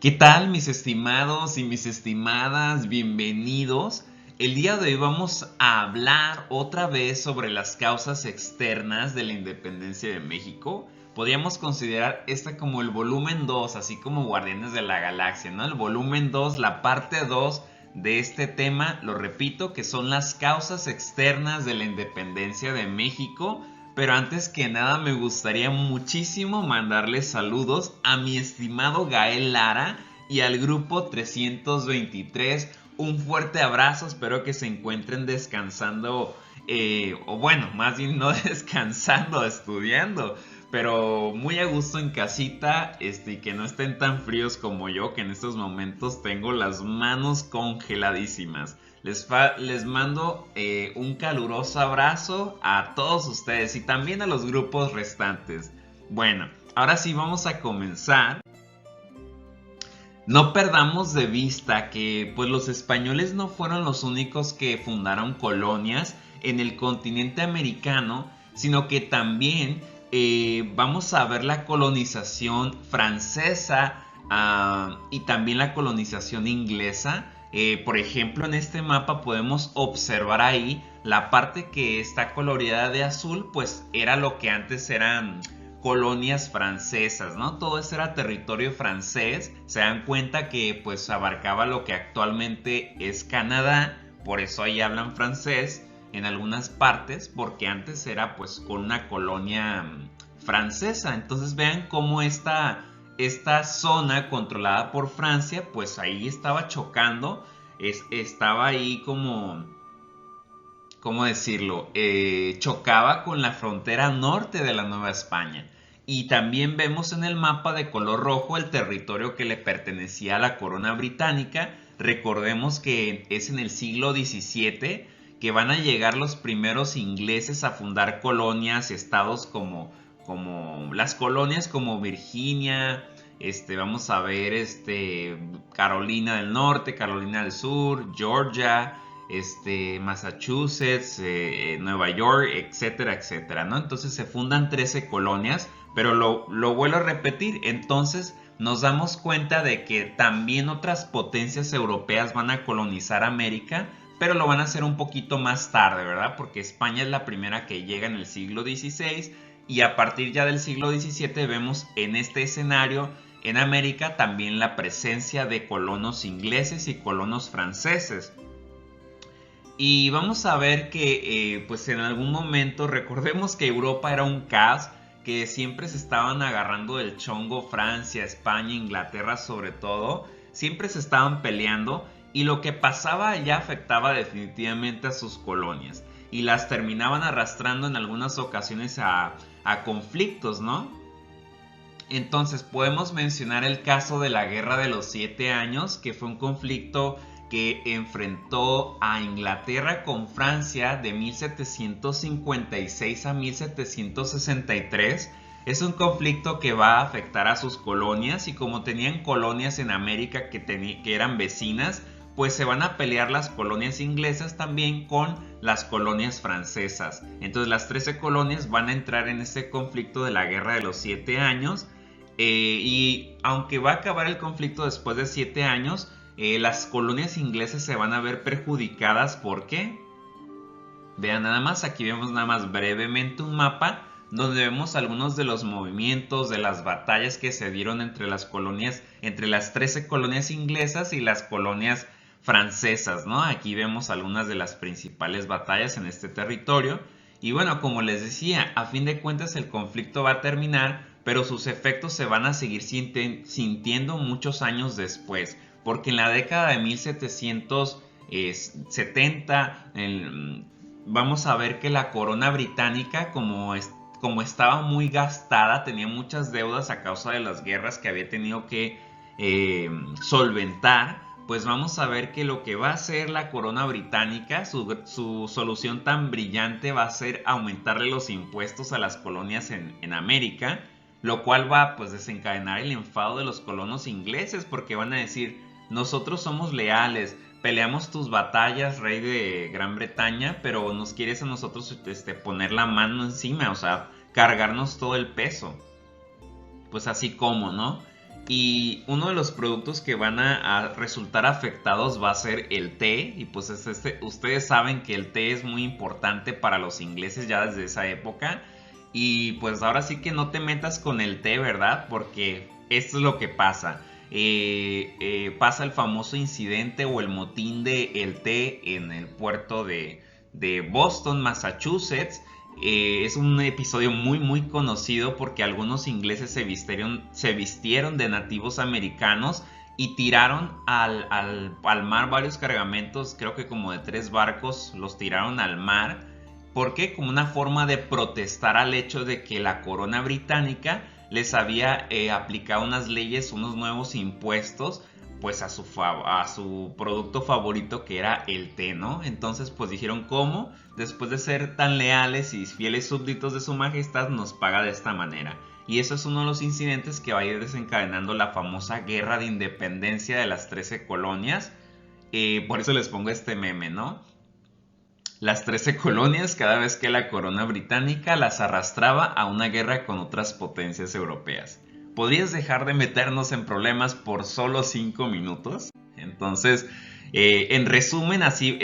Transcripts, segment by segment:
¿Qué tal, mis estimados y mis estimadas? Bienvenidos. El día de hoy vamos a hablar otra vez sobre las causas externas de la independencia de México. Podríamos considerar esta como el volumen 2, así como Guardianes de la Galaxia, ¿no? El volumen 2, la parte 2 de este tema, lo repito, que son las causas externas de la independencia de México. Pero antes que nada me gustaría muchísimo mandarle saludos a mi estimado Gael Lara y al grupo 323. Un fuerte abrazo, espero que se encuentren descansando, o bueno, más bien no descansando, estudiando, pero muy a gusto en casita, y que no estén tan fríos como yo, que en estos momentos tengo las manos congeladísimas. Les mando un caluroso abrazo a todos ustedes y también a los grupos restantes. Bueno, ahora sí vamos a comenzar. No perdamos de vista que pues los españoles no fueron los únicos que fundaron colonias en el continente americano, sino que también vamos a ver la colonización francesa y también la colonización inglesa. Por ejemplo, en este mapa podemos observar ahí la parte que está coloreada de azul, pues era lo que antes eran colonias francesas, ¿no? Todo eso era territorio francés. Se dan cuenta que pues abarcaba lo que actualmente es Canadá, por eso ahí hablan francés en algunas partes, porque antes era pues con una colonia francesa. Entonces vean cómo esta zona controlada por Francia, pues ahí estaba chocando, estaba ahí como, ¿cómo decirlo? Chocaba con la frontera norte de la Nueva España. Y también vemos en el mapa de color rojo el territorio que le pertenecía a la corona británica. Recordemos que es en el siglo XVII que van a llegar los primeros ingleses a fundar colonias, estados como las colonias como Virginia, vamos a ver Carolina del Norte, Carolina del Sur, Georgia, Massachusetts, Nueva York, etcétera, etcétera, ¿no? Entonces se fundan 13 colonias, pero lo vuelvo a repetir, entonces nos damos cuenta de que también otras potencias europeas van a colonizar América, pero lo van a hacer un poquito más tarde, ¿verdad? Porque España es la primera que llega en el siglo XVI y a partir ya del siglo XVII vemos en este escenario en América también la presencia de colonos ingleses y colonos franceses. Y vamos a ver que pues en algún momento recordemos que Europa era un caos, que siempre se estaban agarrando del chongo Francia, España, Inglaterra sobre todo, siempre se estaban peleando y lo que pasaba allá afectaba definitivamente a sus colonias y las terminaban arrastrando en algunas ocasiones a conflictos, ¿no? Entonces podemos mencionar el caso de la Guerra de los 7 años, que fue un conflicto que enfrentó a Inglaterra con Francia de 1756 a 1763. Es un conflicto que va a afectar a sus colonias y como tenían colonias en América que eran vecinas, pues se van a pelear las colonias inglesas también con las colonias francesas. Entonces las 13 colonias van a entrar en este conflicto de la Guerra de los 7 años. Y aunque va a acabar el conflicto después de 7 años, las colonias inglesas se van a ver perjudicadas. ¿Por qué? Vean nada más, aquí vemos nada más brevemente un mapa donde vemos algunos de los movimientos, de las batallas que se dieron entre las colonias, entre las 13 colonias inglesas y las colonias francesas, ¿no? Aquí vemos algunas de las principales batallas en este territorio. Y bueno, como les decía, a fin de cuentas el conflicto va a terminar, pero sus efectos se van a seguir sintiendo muchos años después, porque en la década de 1770 vamos a ver que la corona británica, como estaba muy gastada, tenía muchas deudas a causa de las guerras que había tenido que solventar, pues vamos a ver que lo que va a hacer la corona británica, su solución tan brillante va a ser aumentarle los impuestos a las colonias en América, lo cual va a pues desencadenar el enfado de los colonos ingleses, porque van a decir: nosotros somos leales, peleamos tus batallas, rey de Gran Bretaña, pero nos quieres a nosotros poner la mano encima, o sea, cargarnos todo el peso. Pues así como, ¿no? Y uno de los productos que van a resultar afectados va a ser el té. Y pues ustedes saben que el té es muy importante para los ingleses ya desde esa época. Y pues ahora sí que no te metas con el té, ¿verdad? Porque esto es lo que pasa. Pasa el famoso incidente o el motín del té en el puerto de Boston, Massachusetts. Es un episodio muy conocido porque algunos ingleses se vistieron de nativos americanos y tiraron al mar varios cargamentos, creo que como de 3 barcos los tiraron al mar. ¿Por qué? Como una forma de protestar al hecho de que la corona británica les había aplicado unas leyes, unos nuevos impuestos pues a su producto favorito, que era el té, ¿no? Entonces pues dijeron, ¿cómo? Después de ser tan leales y fieles súbditos de su majestad, nos paga de esta manera. Y eso es uno de los incidentes que va a ir desencadenando la famosa guerra de independencia de las 13 colonias. Por eso les pongo este meme, ¿no? Las 13 colonias, cada vez que la corona británica las arrastraba a una guerra con otras potencias europeas. ¿Podrías dejar de meternos en problemas por solo 5 minutos? Entonces, en resumen, así,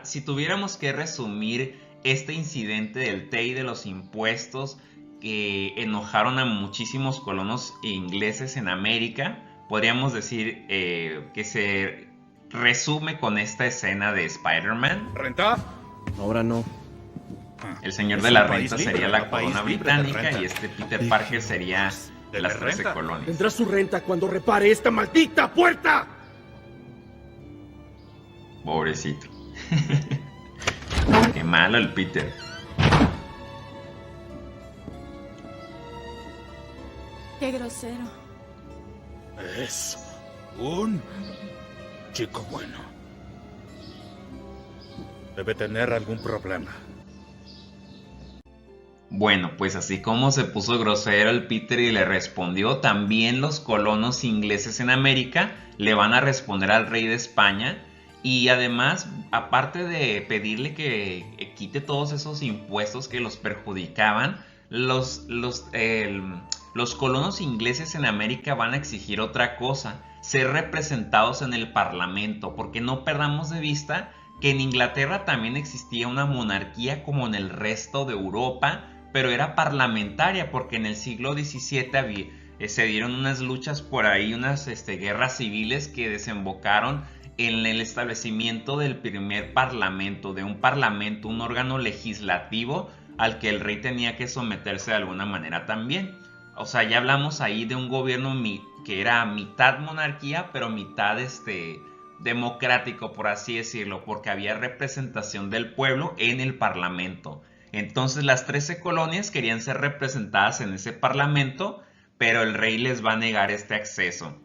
si tuviéramos que resumir este incidente del té y de los impuestos que enojaron a muchísimos colonos ingleses en América, podríamos decir que se resume con esta escena de Spider-Man. ¿Renta? Ahora no. El señor de la renta sería la corona británica y este Peter Parker sería de las 13 colonias. Tendrá su renta cuando repare esta maldita puerta. Pobrecito. Qué malo el Peter. Qué grosero. Es un chico bueno. Debe tener algún problema. Bueno, pues así como se puso grosero el Peter y le respondió, también los colonos ingleses en América le van a responder al rey de España. Y además, aparte de pedirle que quite todos esos impuestos que los perjudicaban, los colonos ingleses en América van a exigir otra cosa: ser representados en el Parlamento, porque no perdamos de vista que en Inglaterra también existía una monarquía como en el resto de Europa, pero era parlamentaria, porque en el siglo XVII se dieron unas luchas por ahí, unas guerras civiles que desembocaron en el establecimiento del primer parlamento, de un parlamento, un órgano legislativo al que el rey tenía que someterse de alguna manera también. O sea, ya hablamos ahí de un gobierno que era mitad monarquía, pero mitad democrático, por así decirlo, porque había representación del pueblo en el parlamento. Entonces las 13 colonias querían ser representadas en ese parlamento, pero el rey les va a negar este acceso.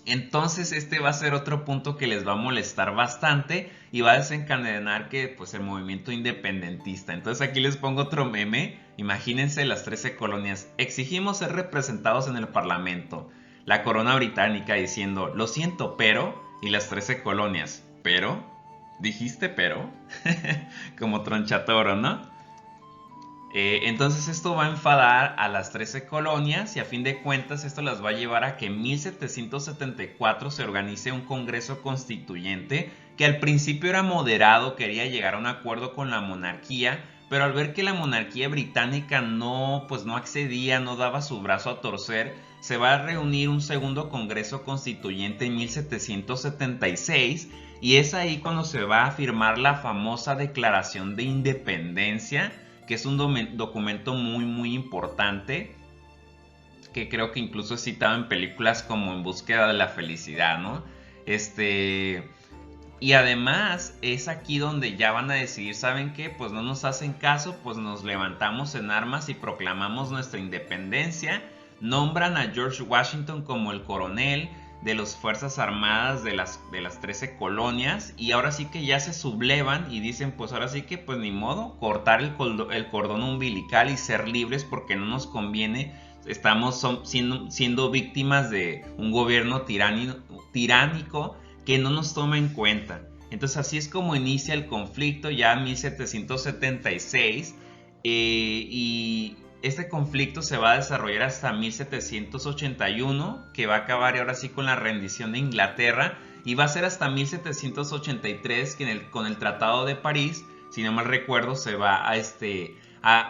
Entonces este va a ser otro punto que les va a molestar bastante y va a desencadenar que pues el movimiento independentista. Entonces aquí les pongo otro meme. Imagínense las 13 colonias: exigimos ser representados en el parlamento. La corona británica diciendo, lo siento, pero. Y las 13 colonias, pero. ¿Dijiste pero? Como tronchatoro, ¿no? Entonces esto va a enfadar a las 13 colonias y a fin de cuentas esto las va a llevar a que en 1774 se organice un congreso constituyente que al principio era moderado, quería llegar a un acuerdo con la monarquía, pero al ver que la monarquía británica no accedía, no daba su brazo a torcer, se va a reunir un segundo congreso constituyente en 1776 y es ahí cuando se va a firmar la famosa Declaración de Independencia, que es un documento muy importante, que creo que incluso es citado en películas como En Búsqueda de la Felicidad, ¿no? Y además es aquí donde ya van a decidir, ¿saben qué? Pues no nos hacen caso, pues nos levantamos en armas y proclamamos nuestra independencia. Nombran a George Washington como el coronel de las Fuerzas Armadas de las 13 colonias, y ahora sí que ya se sublevan y dicen, pues ahora sí que pues ni modo, cortar el cordón umbilical y ser libres porque no nos conviene. Estamos siendo víctimas de un gobierno tiránico que no nos toma en cuenta. Entonces así es como inicia el conflicto ya en 1776 y este conflicto se va a desarrollar hasta 1781, que va a acabar ahora sí con la rendición de Inglaterra, y va a ser hasta 1783 que con el Tratado de París, si no mal recuerdo, se va a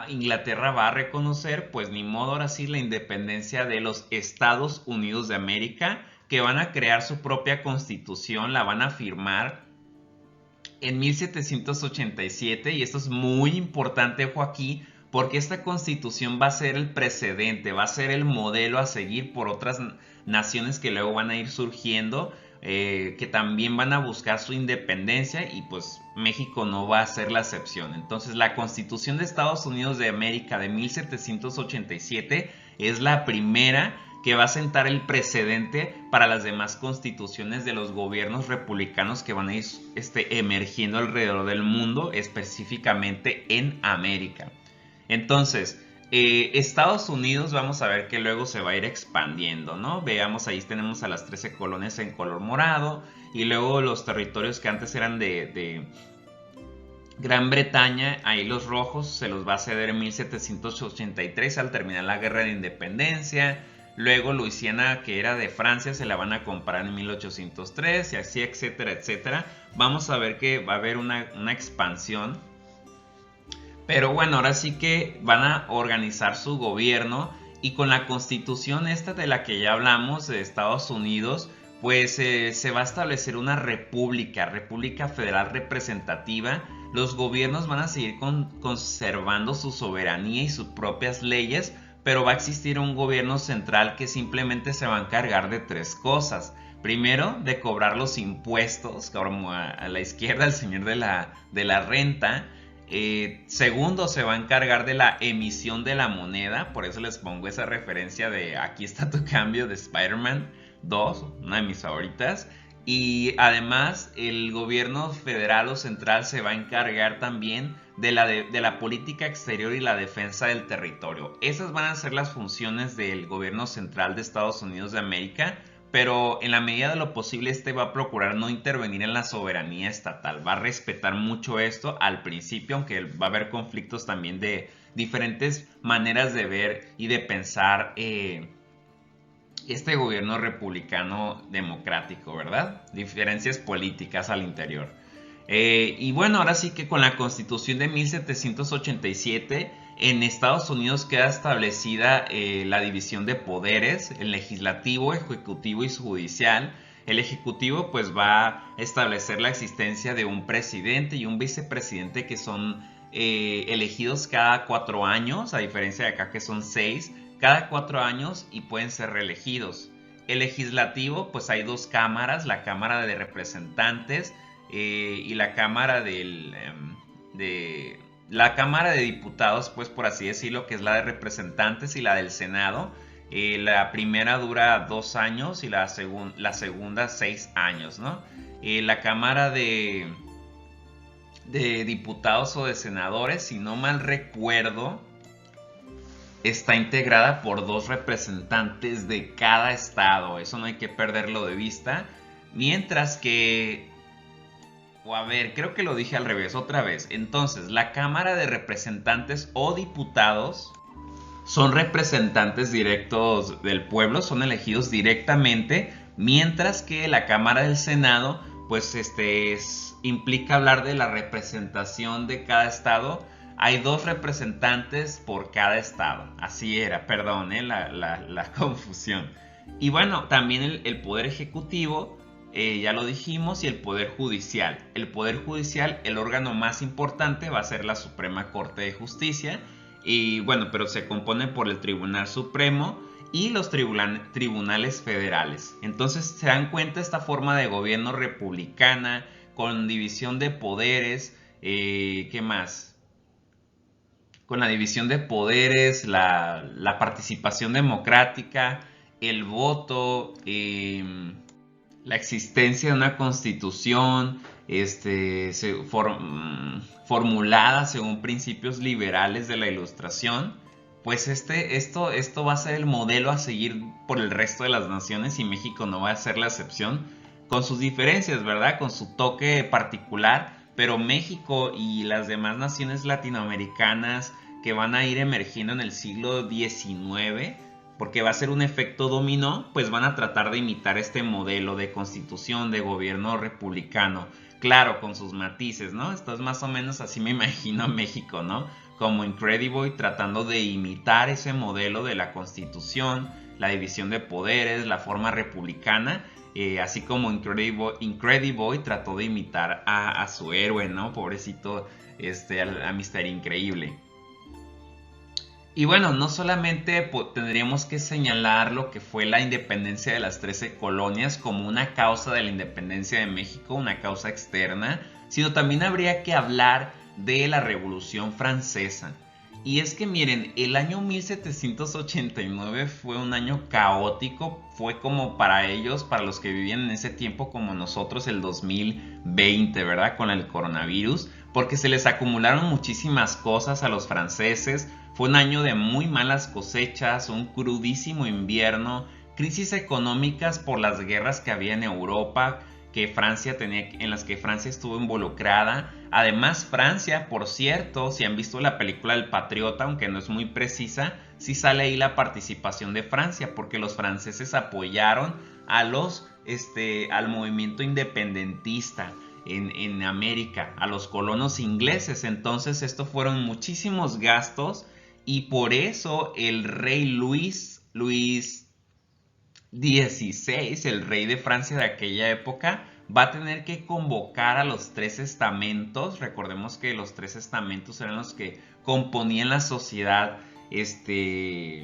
Inglaterra va a reconocer, pues ni modo, ahora sí, la independencia de los Estados Unidos de América, que van a crear su propia constitución, la van a firmar en 1787, y esto es muy importante, ojo aquí, porque esta constitución va a ser el precedente, va a ser el modelo a seguir por otras naciones que luego van a ir surgiendo, que también van a buscar su independencia, y pues México no va a ser la excepción. Entonces la Constitución de Estados Unidos de América de 1787 es la primera que va a sentar el precedente para las demás constituciones de los gobiernos republicanos que van a ir emergiendo alrededor del mundo, específicamente en América. Entonces, Estados Unidos, vamos a ver que luego se va a ir expandiendo, ¿no? Veamos, ahí tenemos a las 13 colonias en color morado, y luego los territorios que antes eran de Gran Bretaña, ahí los rojos se los va a ceder en 1783 al terminar la Guerra de Independencia. Luego Luisiana, que era de Francia, se la van a comprar en 1803, y así, etcétera, etcétera. Vamos a ver que va a haber una expansión. Pero bueno, ahora sí que van a organizar su gobierno, y con la constitución esta de la que ya hablamos de Estados Unidos, pues se va a establecer una república federal representativa. Los gobiernos van a seguir conservando su soberanía y sus propias leyes, pero va a existir un gobierno central que simplemente se va a encargar de tres cosas. Primero, de cobrar los impuestos, como a la izquierda, el señor de la renta. Segundo, se va a encargar de la emisión de la moneda, por eso les pongo esa referencia de aquí está tu cambio de Spider-Man 2, una de mis favoritas. Y además el gobierno federal o central se va a encargar también de la política exterior y la defensa del territorio. Esas van a ser las funciones del gobierno central de Estados Unidos de América, pero en la medida de lo posible va a procurar no intervenir en la soberanía estatal. Va a respetar mucho esto al principio, aunque va a haber conflictos también de diferentes maneras de ver y de pensar este gobierno republicano democrático, ¿verdad? Diferencias políticas al interior. Y bueno, ahora sí que con la Constitución de 1787 en Estados Unidos queda establecida la división de poderes, el legislativo, ejecutivo y judicial. El ejecutivo pues va a establecer la existencia de un presidente y un vicepresidente que son elegidos cada 4 años, a diferencia de acá que son 6, cada 4 años, y pueden ser reelegidos. El legislativo, pues hay 2 cámaras, la Cámara de Representantes y la Cámara la Cámara de Diputados, pues por así decirlo, que es la de Representantes, y la del Senado. La primera dura 2 años y la segunda 6 años, ¿no? La Cámara de Diputados o de Senadores, si no mal recuerdo, está integrada por 2 representantes de cada estado. Eso no hay que perderlo de vista. Mientras que... a ver, creo que lo dije al revés otra vez. Entonces, la Cámara de Representantes o Diputados son representantes directos del pueblo, son elegidos directamente, mientras que la Cámara del Senado, pues implica hablar de la representación de cada estado. Hay 2 representantes por cada estado. Así era, perdón, la confusión. Y bueno, también el Poder Ejecutivo, ya lo dijimos, y el Poder Judicial. El Poder Judicial, el órgano más importante va a ser la Suprema Corte de Justicia. Y bueno, pero se compone por el Tribunal Supremo y los tribunales federales. Entonces se dan cuenta esta forma de gobierno republicana, con división de poderes. ¿Qué más? Con la división de poderes, la participación democrática, el voto, la existencia de una constitución formulada según principios liberales de la Ilustración. Pues esto va a ser el modelo a seguir por el resto de las naciones, y México no va a ser la excepción, con sus diferencias, ¿verdad? Con su toque particular, pero México y las demás naciones latinoamericanas que van a ir emergiendo en el siglo XIX, porque va a ser un efecto dominó, pues van a tratar de imitar este modelo de constitución, de gobierno republicano, claro, con sus matices, ¿no? Esto es más o menos así me imagino México, ¿no? Como Incrediboy tratando de imitar ese modelo de la constitución, la división de poderes, la forma republicana, así como Incrediboy trató de imitar a su héroe, ¿no? Pobrecito, a Mr. Increíble. Y bueno, no solamente tendríamos que señalar lo que fue la independencia de las 13 colonias como una causa de la independencia de México, una causa externa, sino también habría que hablar de la Revolución Francesa. Y es que miren, el año 1789 fue un año caótico, fue como para ellos, para los que vivían en ese tiempo como nosotros el 2020, ¿verdad? Con el coronavirus, porque se les acumularon muchísimas cosas a los franceses. Fue un año de muy malas cosechas, un crudísimo invierno, crisis económicas por las guerras que había en Europa, en las que Francia estuvo involucrada. Además, Francia, por cierto, si han visto la película El Patriota, aunque no es muy precisa, sí sale ahí la participación de Francia, porque los franceses apoyaron al movimiento independentista en América, a los colonos ingleses. Entonces, esto fueron muchísimos gastos, y por eso el rey Luis XVI, el rey de Francia de aquella época, va a tener que convocar a los 3 estamentos. Recordemos que los 3 estamentos eran los que componían la sociedad, desde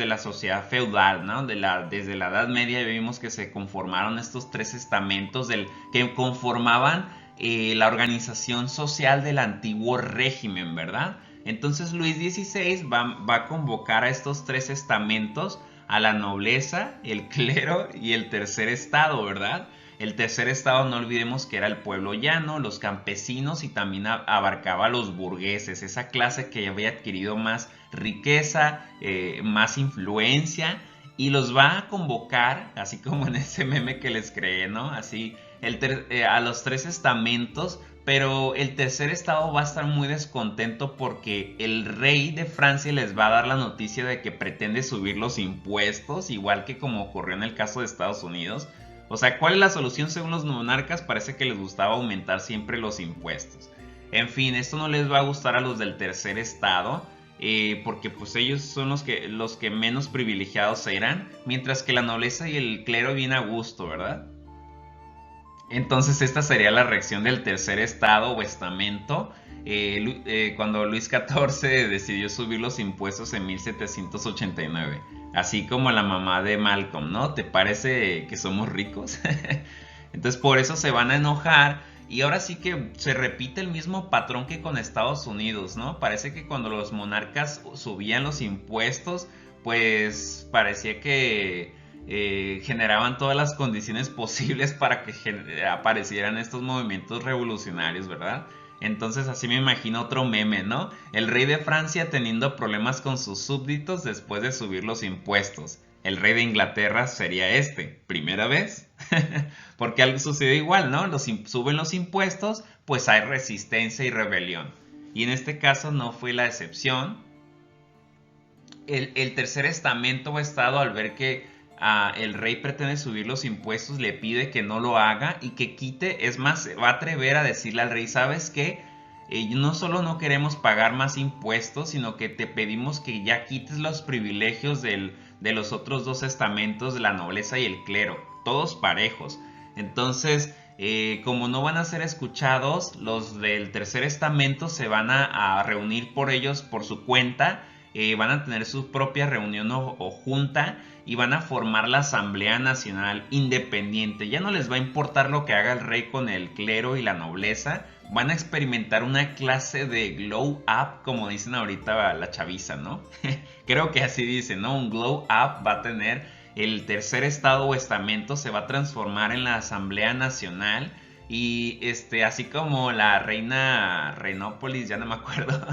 la sociedad feudal, ¿no? Desde la Edad Media vimos que se conformaron estos 3 estamentos que conformaban la organización social del antiguo régimen, ¿verdad? Entonces Luis XVI va a convocar a estos 3 estamentos, a la nobleza, el clero y el tercer estado, ¿verdad? El tercer estado, no olvidemos que era el pueblo llano, los campesinos, y también abarcaba a los burgueses, esa clase que había adquirido más riqueza, más influencia, y los va a convocar, así como en ese meme que les creé, ¿no? Así, a los 3 estamentos. Pero el tercer estado va a estar muy descontento porque el rey de Francia les va a dar la noticia de que pretende subir los impuestos, igual que como ocurrió en el caso de Estados Unidos. O sea, ¿cuál es la solución según los monarcas? Parece que les gustaba aumentar siempre los impuestos. En fin, esto no les va a gustar a los del tercer estado, porque pues ellos son los que menos privilegiados eran, mientras que la nobleza y el clero vienen a gusto, ¿verdad? Entonces esta sería la reacción del tercer estado o estamento, cuando Luis XIV decidió subir los impuestos en 1789. Así como la mamá de Malcolm, ¿no? ¿Te parece que somos ricos? Entonces por eso se van a enojar. Y ahora sí que se repite el mismo patrón que con Estados Unidos, ¿no? Parece que cuando los monarcas subían los impuestos, pues parecía que generaban todas las condiciones posibles para que aparecieran estos movimientos revolucionarios, ¿verdad? Entonces así me imagino otro meme, ¿no? El rey de Francia teniendo problemas con sus súbditos después de subir los impuestos. El rey de Inglaterra sería primera vez. Porque algo sucedió igual, ¿no? Suben los impuestos, pues hay resistencia y rebelión. Y en este caso no fue la excepción. El tercer estamento o estado, al ver que el rey pretende subir los impuestos, le pide que no lo haga y que quite. Es más, va a atrever a decirle al rey: ¿sabes qué? No solo no queremos pagar más impuestos, sino que te pedimos que ya quites los privilegios de los otros 2 estamentos, de la nobleza y el clero, todos parejos. Entonces, como no van a ser escuchados, los del tercer estamento se van a reunir por ellos por su cuenta, van a tener su propia reunión o junta, y van a formar la Asamblea Nacional Independiente. Ya no les va a importar lo que haga el rey con el clero y la nobleza. Van a experimentar una clase de glow up, como dicen ahorita la chaviza, ¿no? Creo que así dicen, ¿no? Un glow up va a tener el tercer estado o estamento, se va a transformar en la Asamblea Nacional. Y así como la reina Renópolis, ya no me acuerdo,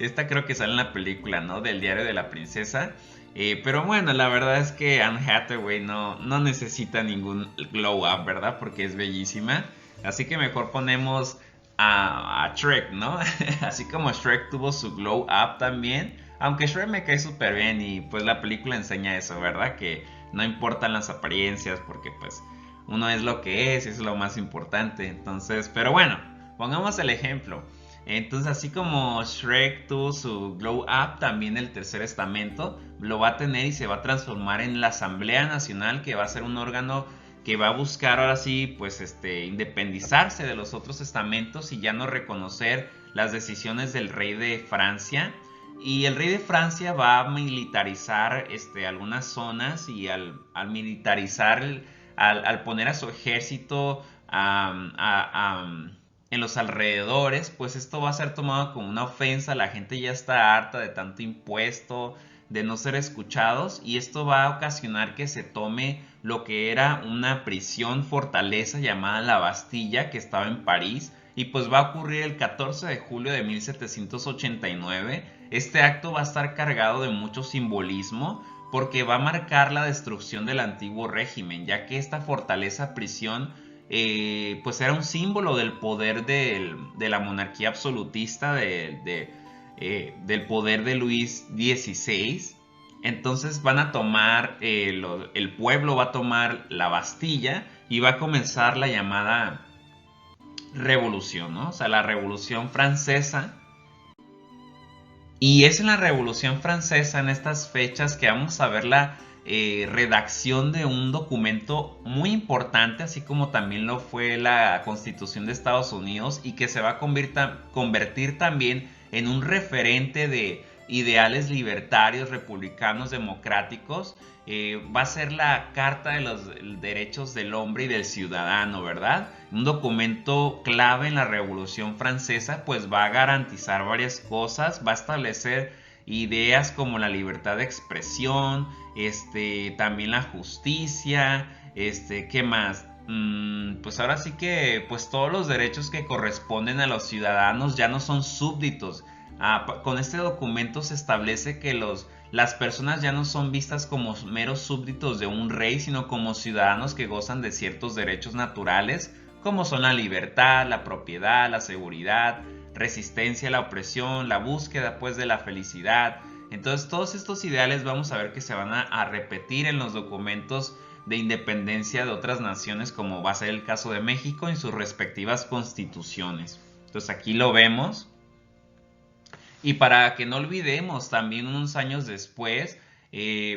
esta creo que sale en la película, ¿no? Del diario de la princesa. Pero bueno, la verdad es que Anne Hathaway no necesita ningún glow up, ¿verdad? Porque es bellísima. Así que mejor ponemos a Shrek, ¿no? Así como Shrek tuvo su glow up también, aunque Shrek me cae súper bien y pues la película enseña eso, ¿verdad? Que no importan las apariencias porque pues uno es lo que es y es lo más importante. Entonces, pero bueno, pongamos el ejemplo. Entonces, así como Shrek tuvo su glow up, también el tercer estamento lo va a tener y se va a transformar en la Asamblea Nacional, que va a ser un órgano que va a buscar ahora sí, pues independizarse de los otros estamentos y ya no reconocer las decisiones del rey de Francia. Y el rey de Francia va a militarizar algunas zonas y al militarizar, al poner a su ejército en los alrededores, pues esto va a ser tomado como una ofensa. La gente ya está harta de tanto impuesto, de no ser escuchados, y esto va a ocasionar que se tome lo que era una prisión fortaleza llamada la Bastilla, que estaba en París, y pues va a ocurrir el 14 de julio de 1789. Este acto va a estar cargado de mucho simbolismo porque va a marcar la destrucción del antiguo régimen, ya que esta fortaleza prisión pues era un símbolo del poder de la monarquía absolutista, del poder de Luis XVI. Entonces van a tomar, el pueblo va a tomar la Bastilla y va a comenzar la llamada revolución, ¿no? O sea, la Revolución Francesa. Y es en la Revolución Francesa, en estas fechas, que vamos a ver la redacción de un documento muy importante, así como también lo fue la Constitución de Estados Unidos, y que se va a convertir también en un referente de ideales libertarios, republicanos, democráticos. Va a ser la Carta de los Derechos del Hombre y del Ciudadano, ¿verdad? Un documento clave en la Revolución Francesa, pues va a garantizar varias cosas, va a establecer ideas como la libertad de expresión, también la justicia, ¿qué más? Pues ahora sí que pues todos los derechos que corresponden a los ciudadanos ya no son súbditos. Con este documento se establece que las personas ya no son vistas como meros súbditos de un rey, sino como ciudadanos que gozan de ciertos derechos naturales, como son la libertad, la propiedad, la seguridad, resistencia a la opresión, la búsqueda pues de la felicidad. Entonces todos estos ideales vamos a ver que se van a repetir en los documentos de independencia de otras naciones, como va a ser el caso de México en sus respectivas constituciones. Entonces aquí lo vemos. Y para que no olvidemos, también unos años después,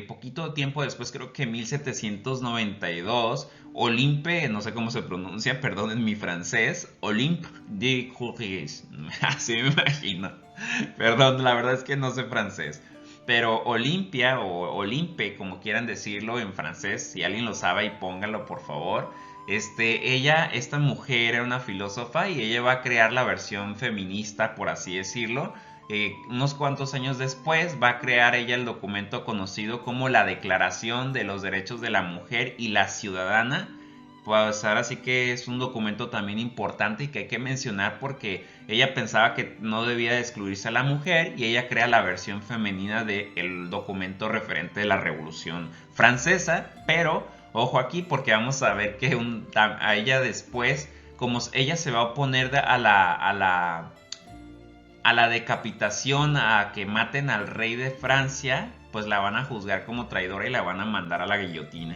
poquito tiempo después, creo que 1792, Olympe, no sé cómo se pronuncia, perdonen mi francés, Olympe de Gouges, así me imagino, perdón, la verdad es que no sé francés, pero Olimpia o Olympe, como quieran decirlo en francés, si alguien lo sabe, y póngalo por favor. Esta mujer era una filósofa y ella va a crear la versión feminista, por así decirlo. Unos cuantos años después va a crear ella el documento conocido como la Declaración de los Derechos de la Mujer y la Ciudadana. Pues ahora sí que es un documento también importante y que hay que mencionar porque ella pensaba que no debía de excluirse a la mujer, y ella crea la versión femenina del documento referente de la Revolución Francesa. Pero ojo aquí, porque vamos a ver que a ella después, como ella se va a oponer a la decapitación, a que maten al rey de Francia, pues la van a juzgar como traidora y la van a mandar a la guillotina.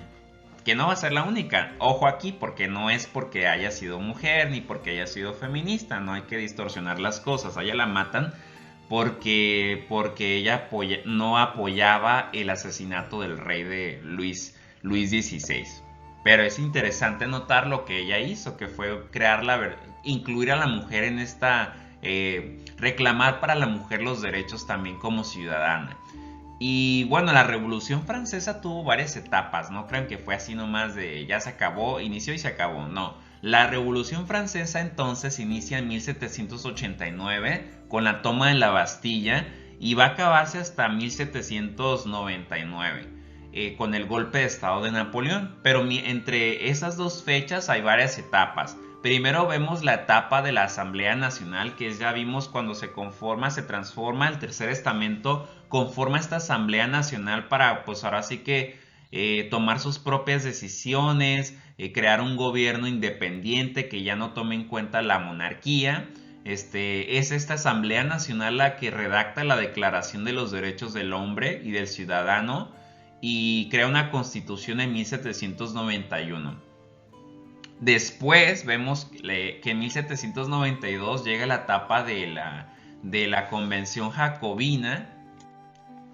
Que no va a ser la única, ojo aquí, porque no es porque haya sido mujer ni porque haya sido feminista, no hay que distorsionar las cosas. A ella la matan porque ella no apoyaba el asesinato del rey de Luis XVI. Pero es interesante notar lo que ella hizo, que fue incluir a la mujer en esta... reclamar para la mujer los derechos también como ciudadana. Y bueno, la Revolución Francesa tuvo varias etapas, no crean que fue así nomás de ya se acabó, inició y se acabó, no. La Revolución Francesa entonces inicia en 1789 con la toma de la Bastilla y va a acabarse hasta 1799 con el golpe de estado de Napoleón. Pero entre esas dos fechas hay varias etapas. Primero vemos la etapa de la Asamblea Nacional, que ya vimos cuando se transforma el tercer estamento, conforma esta Asamblea Nacional para, pues ahora sí que tomar sus propias decisiones, crear un gobierno independiente que ya no tome en cuenta la monarquía. Es esta Asamblea Nacional la que redacta la Declaración de los Derechos del Hombre y del Ciudadano y crea una constitución en 1791. Después vemos que en 1792 llega la etapa de la Convención Jacobina,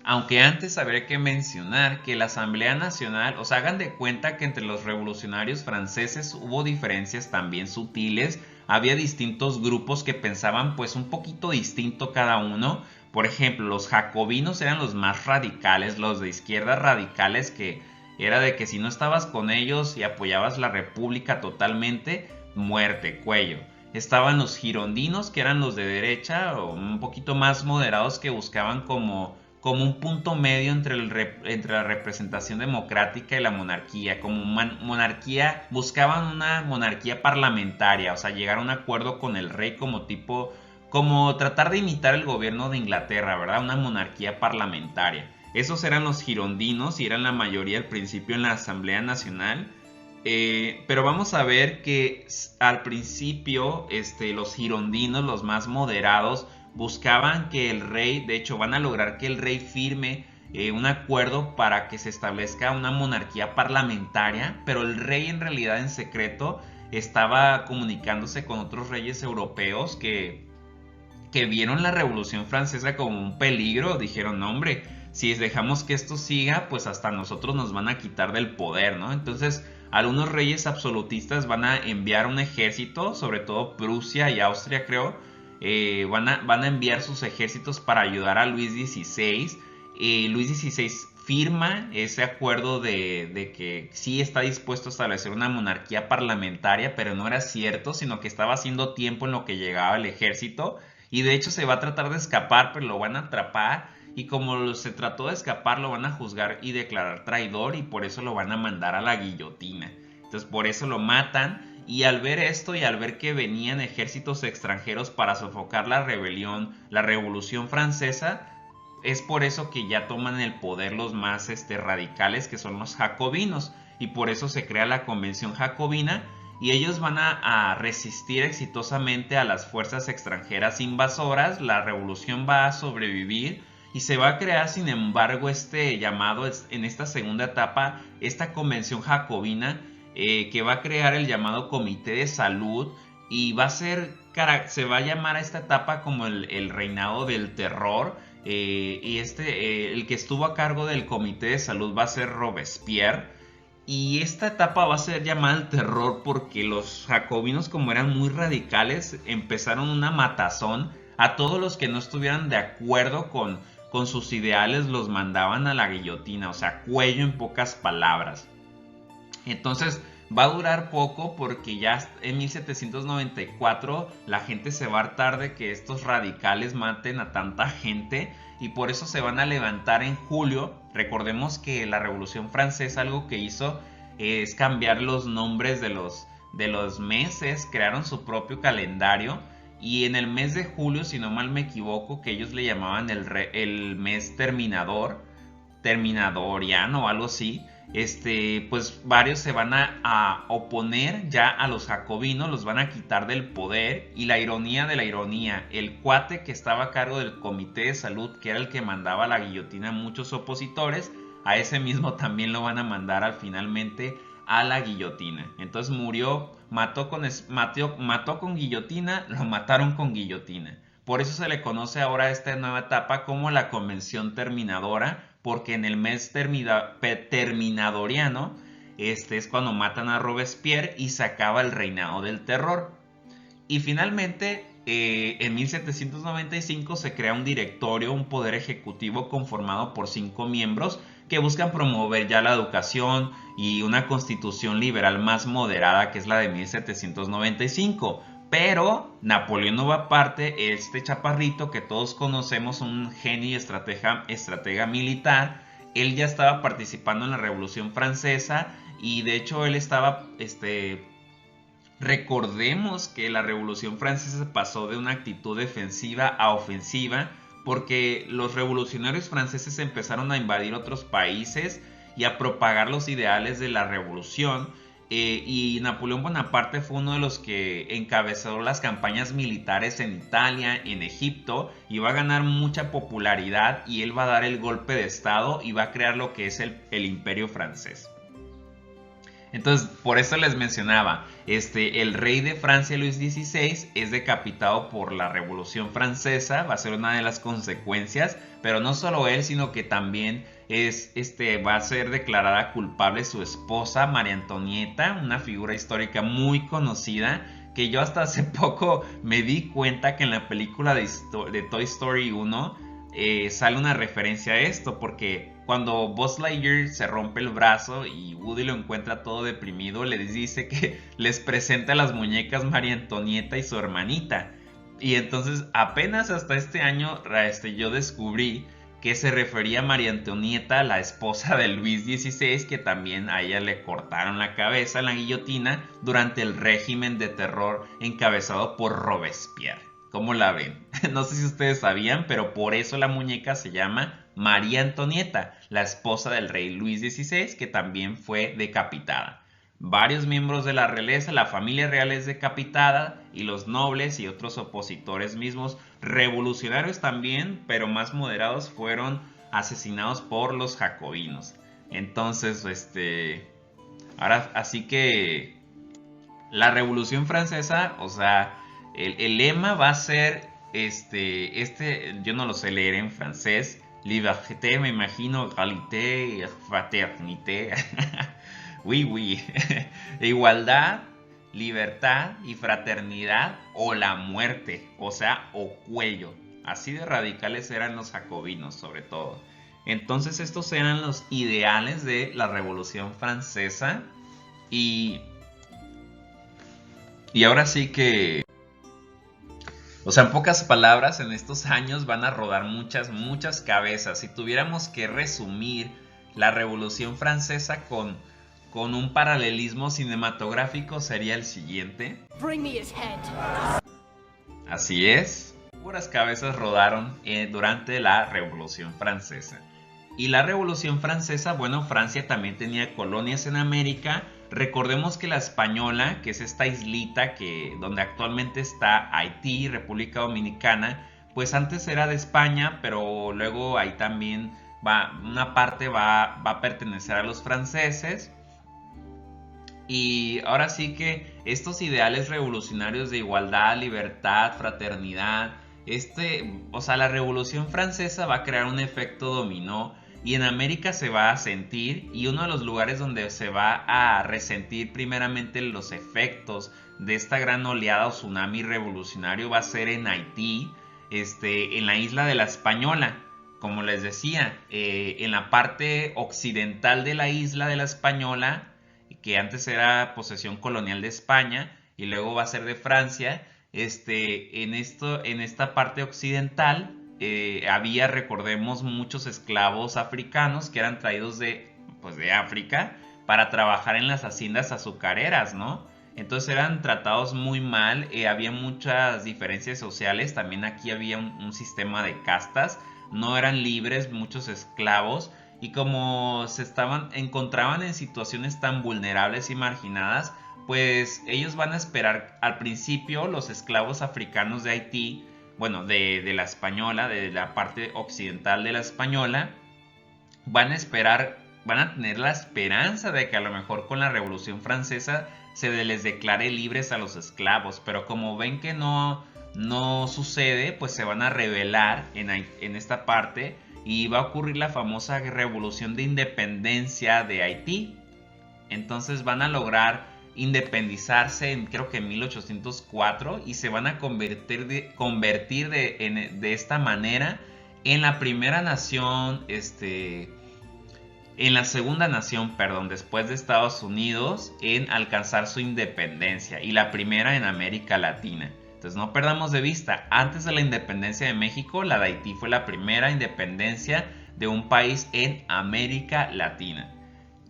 aunque antes habría que mencionar que la Asamblea Nacional, o sea, hagan de cuenta que entre los revolucionarios franceses hubo diferencias también sutiles, había distintos grupos que pensaban pues un poquito distinto cada uno. Por ejemplo, los jacobinos eran los más radicales, los de izquierda radicales, que era de que si no estabas con ellos y apoyabas la república totalmente, muerte, cuello. Estaban los girondinos, que eran los de derecha o un poquito más moderados, que buscaban como un punto medio entre la representación democrática y la monarquía. Como monarquía, buscaban una monarquía parlamentaria, o sea, llegar a un acuerdo con el rey como tratar de imitar el gobierno de Inglaterra, ¿verdad? Una monarquía parlamentaria. Esos eran los girondinos y eran la mayoría al principio en la Asamblea Nacional. Pero vamos a ver que al principio los girondinos, los más moderados, buscaban que el rey, de hecho van a lograr que el rey firme un acuerdo para que se establezca una monarquía parlamentaria, pero el rey en realidad en secreto estaba comunicándose con otros reyes europeos que vieron la Revolución Francesa como un peligro. Dijeron, no, hombre, si dejamos que esto siga, pues hasta nosotros nos van a quitar del poder, ¿no? Entonces algunos reyes absolutistas van a enviar un ejército, sobre todo Prusia y Austria, creo. Van a enviar sus ejércitos para ayudar a Luis XVI. Luis XVI firma ese acuerdo de que sí está dispuesto a establecer una monarquía parlamentaria, pero no era cierto, sino que estaba haciendo tiempo en lo que llegaba el ejército, y de hecho se va a tratar de escapar, pero lo van a atrapar, y como se trató de escapar lo van a juzgar y declarar traidor, y por eso lo van a mandar a la guillotina. Entonces por eso lo matan. Y al ver esto y al ver que venían ejércitos extranjeros para sofocar la Revolución Francesa, es por eso que ya toman el poder los más radicales, que son los jacobinos, y por eso se crea la Convención Jacobina, y ellos van a resistir exitosamente a las fuerzas extranjeras invasoras. La revolución va a sobrevivir y se va a crear, sin embargo, llamado en esta segunda etapa, esta Convención Jacobina, que va a crear el llamado Comité de Salud, y se va a llamar a esta etapa como el reinado del terror, y el que estuvo a cargo del Comité de Salud va a ser Robespierre, y esta etapa va a ser llamada el terror porque los jacobinos, como eran muy radicales, empezaron una matazón a todos los que no estuvieran de acuerdo con sus ideales, los mandaban a la guillotina, o sea, cuello en pocas palabras. Entonces va a durar poco porque ya en 1794 la gente se va a hartar de que estos radicales maten a tanta gente, y por eso se van a levantar en julio. Recordemos que la Revolución Francesa algo que hizo es cambiar los nombres de los meses, crearon su propio calendario, y en el mes de julio, si no mal me equivoco, que ellos le llamaban el mes terminadoriano o algo así, pues varios se van a oponer ya a los jacobinos, los van a quitar del poder. Y la ironía de la ironía, el cuate que estaba a cargo del Comité de Salud, que era el que mandaba a la guillotina a muchos opositores, a ese mismo también lo van a mandar finalmente a la guillotina. Entonces mató con guillotina, lo mataron con guillotina. Por eso se le conoce ahora a esta nueva etapa como la Convención Terminadora, porque en el mes terminadoriano es cuando matan a Robespierre y se acaba el reinado del terror. Y finalmente, en 1795 se crea un directorio, un poder ejecutivo conformado por 5 miembros que buscan promover ya la educación y una constitución liberal más moderada, que es la de 1795. Pero Napoleón Bonaparte, este chaparrito que todos conocemos, un genio y estratega militar, él ya estaba participando en la Revolución Francesa, y de hecho él estaba, recordemos que la Revolución Francesa pasó de una actitud defensiva a ofensiva, porque los revolucionarios franceses empezaron a invadir otros países y a propagar los ideales de la revolución. Y Napoleón Bonaparte fue uno de los que encabezó las campañas militares en Italia, en Egipto, y va a ganar mucha popularidad, y él va a dar el golpe de estado y va a crear lo que es el Imperio francés. Entonces, por eso les mencionaba, el rey de Francia, Luis XVI, es decapitado por la Revolución Francesa, va a ser una de las consecuencias, pero no solo él, sino que también va a ser declarada culpable su esposa, María Antonieta, una figura histórica muy conocida, que yo hasta hace poco me di cuenta que en la película de Toy Story 1 sale una referencia a esto, porque cuando Buzz Lightyear se rompe el brazo y Woody lo encuentra todo deprimido, les dice que les presenta las muñecas María Antonieta y su hermanita. Y entonces apenas hasta este año yo descubrí que se refería a María Antonieta, la esposa de Luis XVI, que también a ella le cortaron la cabeza en la guillotina durante el régimen de terror encabezado por Robespierre. ¿Cómo la ven? No sé si ustedes sabían, pero por eso la muñeca se llama María Antonieta, la esposa del rey Luis XVI, que también fue decapitada. Varios miembros de la realeza, la familia real es decapitada, y los nobles y otros opositores mismos, revolucionarios también, pero más moderados, fueron asesinados por los jacobinos. Entonces, ahora, así que la Revolución Francesa, o sea, el lema va a ser, yo no lo sé leer en francés, liberté, me imagino, égalité, fraternité, oui, igualdad, libertad y fraternidad, o la muerte, o sea, o cuello. Así de radicales eran los jacobinos, sobre todo. Entonces estos eran los ideales de la Revolución Francesa, y ahora sí que, o sea, en pocas palabras, en estos años van a rodar muchas cabezas. Si tuviéramos que resumir la Revolución Francesa con un paralelismo cinematográfico, sería el siguiente. Bring me his head. Así es, puras cabezas rodaron durante la Revolución Francesa. Y la Revolución Francesa, bueno, Francia también tenía colonias en América. Recordemos que la Española, que es esta islita donde actualmente está Haití, República Dominicana, pues antes era de España, pero luego ahí también una parte va a pertenecer a los franceses. Y ahora sí que estos ideales revolucionarios de igualdad, libertad, fraternidad, o sea, la Revolución Francesa va a crear un efecto dominó, y en América se va a sentir, y uno de los lugares donde se va a resentir primeramente los efectos de esta gran oleada o tsunami revolucionario va a ser en Haití, en la isla de la Española. Como les decía, en la parte occidental de la isla de la Española, que antes era posesión colonial de España y luego va a ser de Francia, en esta parte occidental había, recordemos, muchos esclavos africanos que eran traídos de África para trabajar en las haciendas azucareras, ¿no? Entonces eran tratados muy mal, había muchas diferencias sociales, también aquí había un sistema de castas, no eran libres muchos esclavos, y como encontraban en situaciones tan vulnerables y marginadas, pues ellos van a esperar, al principio los esclavos africanos de Haití, bueno, de la Española, de la parte occidental de la Española, van a tener la esperanza de que a lo mejor con la Revolución Francesa se les declare libres a los esclavos, pero como ven que no sucede, pues se van a rebelar en esta parte, y va a ocurrir la famosa Revolución de Independencia de Haití. Entonces van a lograr independizarse creo que en 1804, y se van a convertir de esta manera en la primera nación, en la segunda nación, perdón, después de Estados Unidos, en alcanzar su independencia, y la primera en América Latina. Entonces no perdamos de vista, antes de la independencia de México, la de Haití fue la primera independencia de un país en América Latina.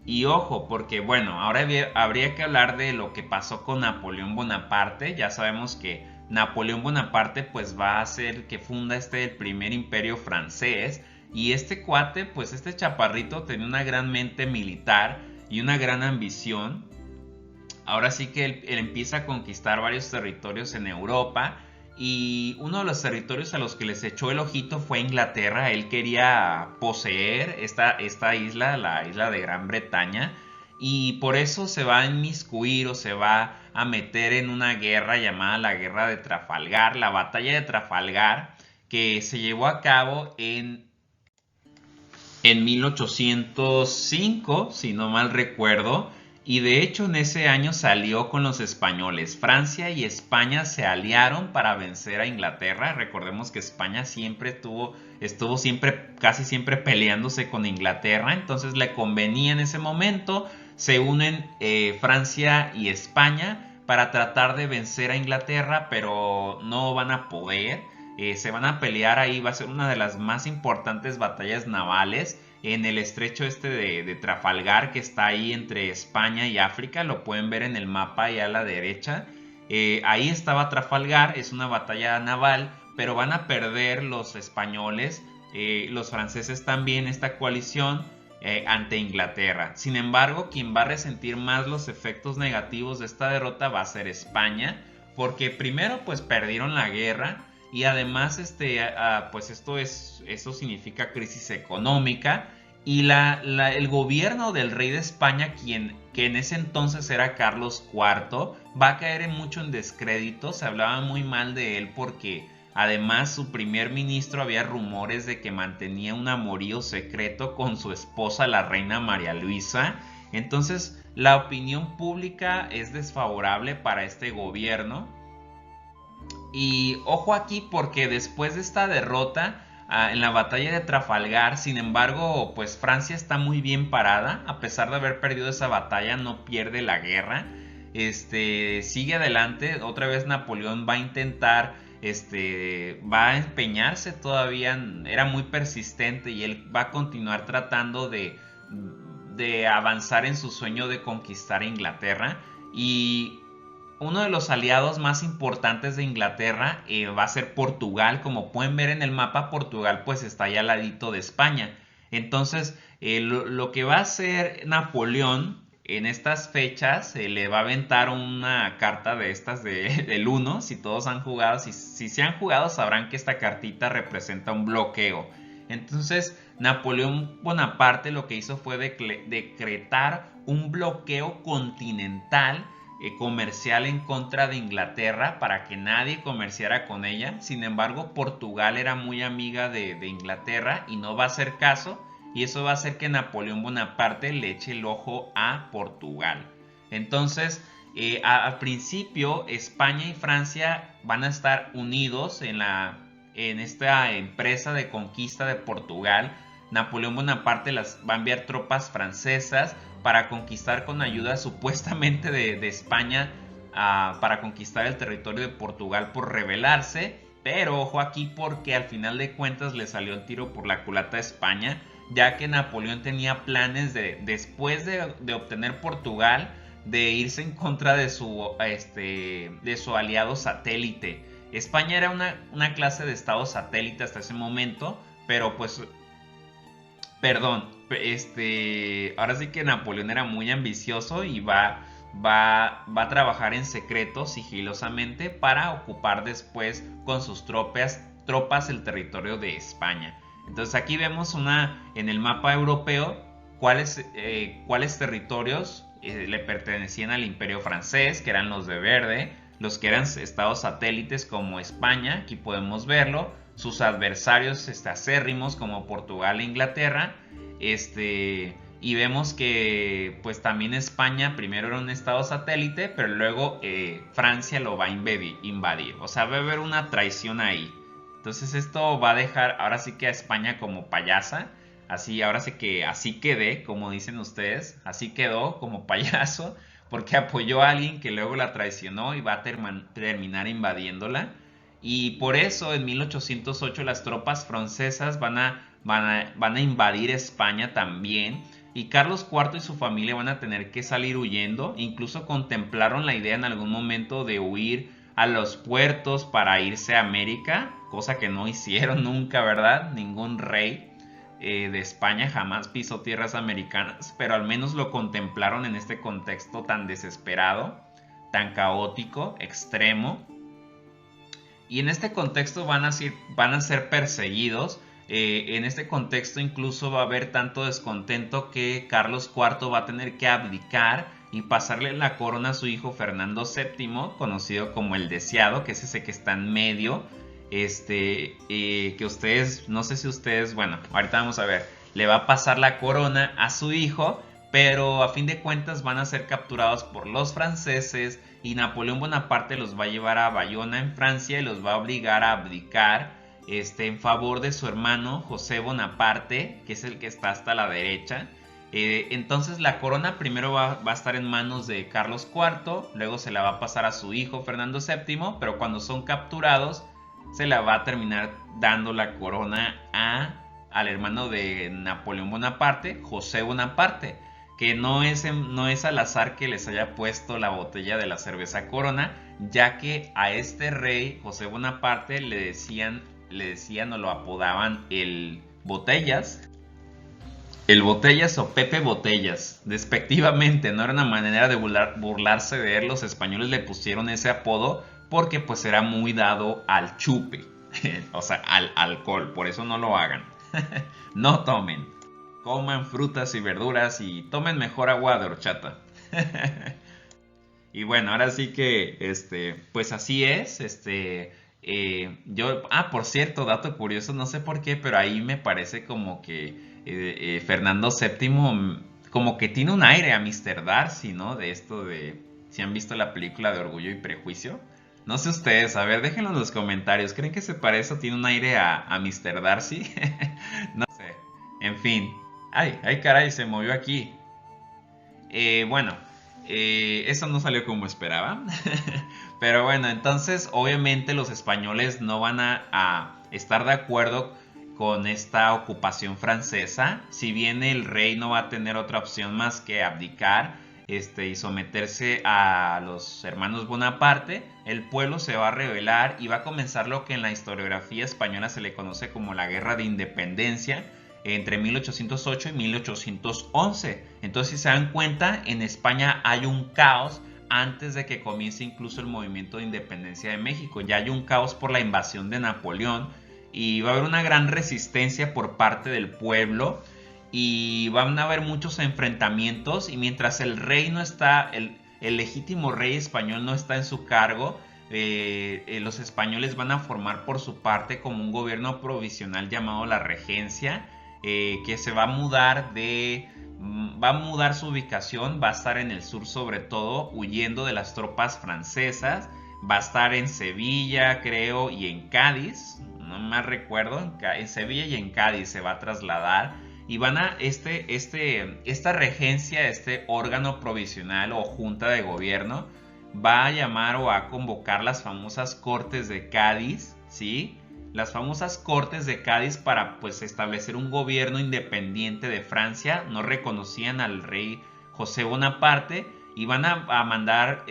Y ojo, porque bueno, ahora habría que hablar de lo que pasó con Napoleón Bonaparte. Ya sabemos que Napoleón Bonaparte pues va a ser que funda el primer imperio francés, Y este cuate, pues este chaparrito tenía una gran mente militar y una gran ambición. Ahora sí que él empieza a conquistar varios territorios en Europa. Y uno de los territorios a los que les echó el ojito fue Inglaterra. Él quería poseer esta isla, la isla de Gran Bretaña. Y por eso se va a inmiscuir o se va a meter en una guerra llamada la Guerra de Trafalgar, la Batalla de Trafalgar, que se llevó a cabo en 1805, si no mal recuerdo. Y de hecho en ese año salió con los españoles. Francia y España se aliaron para vencer a Inglaterra. Recordemos que España siempre estuvo casi siempre peleándose con Inglaterra. Entonces le convenía en ese momento. Se unen Francia y España para tratar de vencer a Inglaterra, pero no van a poder. Se van a pelear ahí. Va a ser una de las más importantes batallas navales en el estrecho de Trafalgar, que está ahí entre España y África. Lo pueden ver en el mapa ahí a la derecha. Ahí estaba Trafalgar, es una batalla naval, pero van a perder los españoles, los franceses también, esta coalición ante Inglaterra. Sin embargo, quien va a resentir más los efectos negativos de esta derrota va a ser España, porque primero pues perdieron la guerra. Y además pues eso significa crisis económica. Y el gobierno del rey de España, que en ese entonces era Carlos IV, va a caer mucho en descrédito. Se hablaba muy mal de él porque además su primer ministro, había rumores de que mantenía un amorío secreto con su esposa, la reina María Luisa. Entonces la opinión pública es desfavorable para este gobierno. Y ojo aquí, porque después de esta derrota en la batalla de Trafalgar, sin embargo, pues Francia está muy bien parada. A pesar de haber perdido esa batalla, no pierde la guerra. Sigue adelante. Otra vez Napoleón va a intentar, va a empeñarse todavía. Era muy persistente y él va a continuar tratando de avanzar en su sueño de conquistar Inglaterra. Y uno de los aliados más importantes de Inglaterra va a ser Portugal. Como pueden ver en el mapa, Portugal pues está allá al ladito de España. Entonces lo que va a hacer Napoleón en estas fechas, le va a aventar una carta de estas del 1. Si todos han jugado, si se han jugado, sabrán que esta cartita representa un bloqueo. Entonces Napoleón Bonaparte lo que hizo fue decretar un bloqueo continental comercial en contra de Inglaterra, para que nadie comerciara con ella. Sin embargo, Portugal era muy amiga de Inglaterra y no va a hacer caso, y eso va a hacer que Napoleón Bonaparte le eche el ojo a Portugal. Entonces al principio España y Francia van a estar unidos en esta empresa de conquista de Portugal. Napoleón Bonaparte va a enviar tropas francesas para conquistar, con ayuda supuestamente de España, para conquistar el territorio de Portugal por rebelarse. Pero ojo aquí, porque al final de cuentas le salió el tiro por la culata a España, ya que Napoleón tenía planes después de obtener Portugal, de irse en contra de su aliado satélite. España era una clase de estado satélite hasta ese momento, pero pues ahora sí que Napoleón era muy ambicioso y va a trabajar en secreto, sigilosamente, para ocupar después con sus tropas el territorio de España. Entonces aquí vemos en el mapa europeo cuáles territorios le pertenecían al Imperio francés, que eran los de verde, los que eran estados satélites como España, aquí podemos verlo, sus adversarios acérrimos como Portugal e Inglaterra. Y vemos que pues también España primero era un estado satélite, pero luego Francia lo va a invadir. O sea, va a haber una traición ahí. Entonces esto va a dejar ahora sí que a España como payasa. Ahora sí que así quedé, como dicen ustedes. Así quedó como payaso, porque apoyó a alguien que luego la traicionó y va a terminar invadiéndola. Y por eso en 1808 las tropas francesas van a invadir España también. Y Carlos IV y su familia van a tener que salir huyendo. Incluso contemplaron la idea en algún momento de huir a los puertos para irse a América, cosa que no hicieron nunca, ¿verdad? Ningún rey. de España jamás pisó tierras americanas, pero al menos lo contemplaron en este contexto tan desesperado, tan caótico, extremo. Y en este contexto van a ser perseguidos. En este contexto incluso va a haber tanto descontento que Carlos IV va a tener que abdicar y pasarle la corona a su hijo Fernando VII, conocido como el Deseado, que es ese que está en medio. Que ustedes, no sé si ustedes, bueno, ahorita vamos a ver, le va a pasar la corona a su hijo, pero a fin de cuentas van a ser capturados por los franceses y Napoleón Bonaparte los va a llevar a Bayona en Francia y los va a obligar a abdicar en favor de su hermano José Bonaparte, que es el que está hasta la derecha. Entonces la corona primero va a estar en manos de Carlos IV, luego se la va a pasar a su hijo Fernando VII, pero cuando son capturados se la va a terminar dando la corona al hermano de Napoleón Bonaparte, José Bonaparte, que no es al azar que les haya puesto la botella de la cerveza Corona, ya que a este rey, José Bonaparte, le decían o lo apodaban el Botellas. El Botellas o Pepe Botellas, despectivamente, no era una manera de burlarse de él. Los españoles le pusieron ese apodo porque pues era muy dado al chupe, o sea, al alcohol, por eso no lo hagan. No tomen, coman frutas y verduras y tomen mejor agua de horchata. Y bueno, ahora sí que, pues así es, por cierto, dato curioso, no sé por qué, pero ahí me parece como que Fernando VII como que tiene un aire a Mr. Darcy, ¿no? De esto de, si han visto la película de Orgullo y Prejuicio. No sé ustedes, a ver, déjenlo en los comentarios. ¿Creen que se parece o tiene un aire a Mr. Darcy? No sé. En fin. Ay, caray, se movió aquí. Bueno, eso no salió como esperaba. Pero bueno, entonces obviamente los españoles no van a estar de acuerdo con esta ocupación francesa. Si bien el rey no va a tener otra opción más que abdicar y someterse a los hermanos Bonaparte, el pueblo se va a rebelar y va a comenzar lo que en la historiografía española se le conoce como la Guerra de Independencia entre 1808 y 1811. Entonces, si se dan cuenta, en España hay un caos antes de que comience incluso el movimiento de independencia de México. Ya hay un caos por la invasión de Napoleón y va a haber una gran resistencia por parte del pueblo. Y van a haber muchos enfrentamientos y mientras el rey no está, el legítimo rey español no está en su cargo, los españoles van a formar por su parte como un gobierno provisional llamado la Regencia, que se va a mudar su ubicación, va a estar en el sur sobre todo, huyendo de las tropas francesas, va a estar en Sevilla creo y en Cádiz, no más recuerdo, en Sevilla y en Cádiz se va a trasladar. Y van a esta regencia, este órgano provisional o junta de gobierno, va a llamar o a convocar las famosas Cortes de Cádiz, ¿sí? Las famosas Cortes de Cádiz para pues establecer un gobierno independiente de Francia. No reconocían al rey José Bonaparte y van a mandar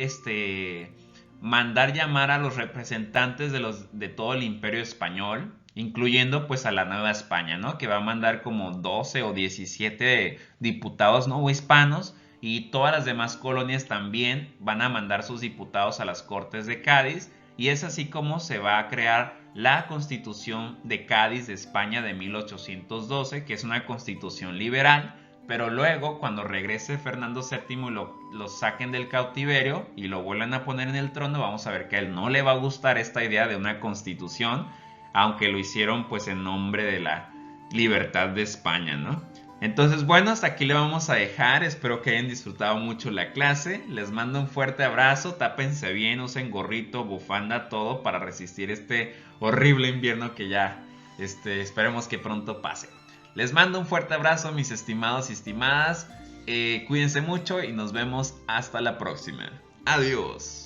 llamar a los representantes de todo el Imperio Español, incluyendo pues a la Nueva España, ¿no? Que va a mandar como 12 o 17 diputados no hispanos y todas las demás colonias también van a mandar sus diputados a las Cortes de Cádiz y es así como se va a crear la Constitución de Cádiz de España de 1812, que es una constitución liberal, pero luego cuando regrese Fernando VII y lo saquen del cautiverio y lo vuelvan a poner en el trono, vamos a ver que a él no le va a gustar esta idea de una constitución, aunque lo hicieron pues en nombre de la libertad de España, ¿no? Entonces, bueno, hasta aquí le vamos a dejar. Espero que hayan disfrutado mucho la clase. Les mando un fuerte abrazo. Tápense bien, usen gorrito, bufanda, todo para resistir este horrible invierno que ya esperemos que pronto pase. Les mando un fuerte abrazo, mis estimados y estimadas. Cuídense mucho y nos vemos hasta la próxima. Adiós.